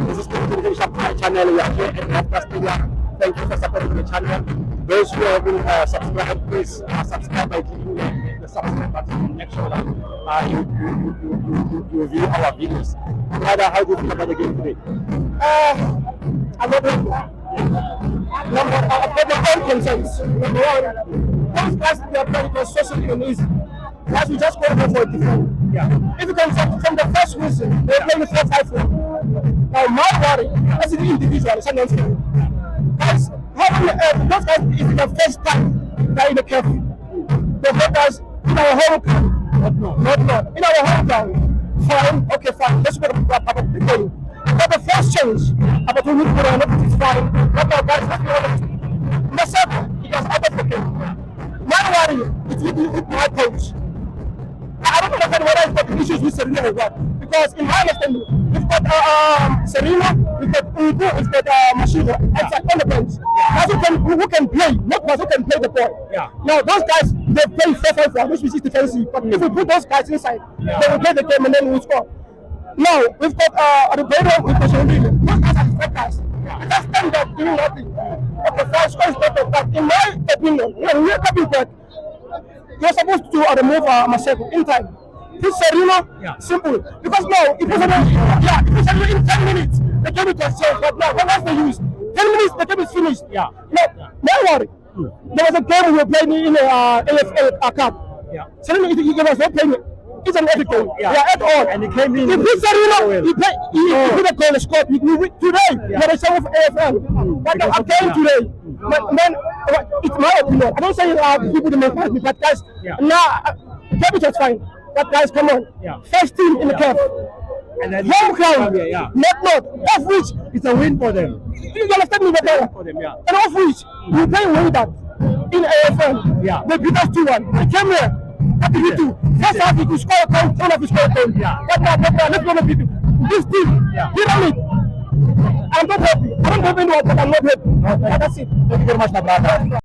This is the Shop My channel. We are here at Australia. Thank you for supporting the channel. Those who haven't subscribed, please subscribe by clicking the subscribe button. Make sure that you view our videos. Brother, how do you feel about the game today? I'm not ready. I've got my own concerns. Number one, those guys they are playing for socially uneasy. Guys, we just go for a defense. Yeah. If you can say from the first whistle, they're playing 4-5-4. Now, my worry, as an individual, Sundowns fan, guys, those guys, it's the first time they're in the curfew. The voters in our hometown, not in our hometown, fine, okay, fine. Let's go about the beginning. But the first change, about the root for is fine. But now, guys, let's be honest. Myself, it was out of the game. My worry, it's with my coach. I don't understand whether it's got issues with Serena or what. Because in my understanding, we've got Serena, we've got Ubu, we've got Machida, outside on the bench. Guys who can play, not guys who can play the ball. Yeah. Now those guys, they play 4-5-4, which is defensive. But if we put those guys inside, they will play the game and then we'll score. Now we've got Adebayo with the Sundowns. Those guys are strikers. They stand up doing nothing. Okay, fine, score is better. But in my opinion, when we're coming back, you're supposed to remove Maseko in time. This Serena, simple. Because now, it was only in 10 minutes, the game was changed. But now, what was the use? 10 minutes, the game is finished. Yeah. Now, don't worry. There was a game we were playing in the AFL Cup. Yeah. Serena, he was not playing each and every game. Yeah, at all. And he came in. He put Serena, he put a goal and scored. Today, there is some of AFL. But I'm playing today. Man, it's my opinion. I don't say people to make me, but guys, now, the was fine. But guys, come on. First team in the cup. And then home ground, not. Of which it's a win for them. You understand me better? For them, and of which we play win that in AFL. Yeah. They beat us 2-1. They came here. What did we do? First half, we could score a point, one of the score point. But now, let's go to people. This team, pyramid. I'm not happy. I don't have anyone, but I'm not happy. That's it. Thank you very much, my brother.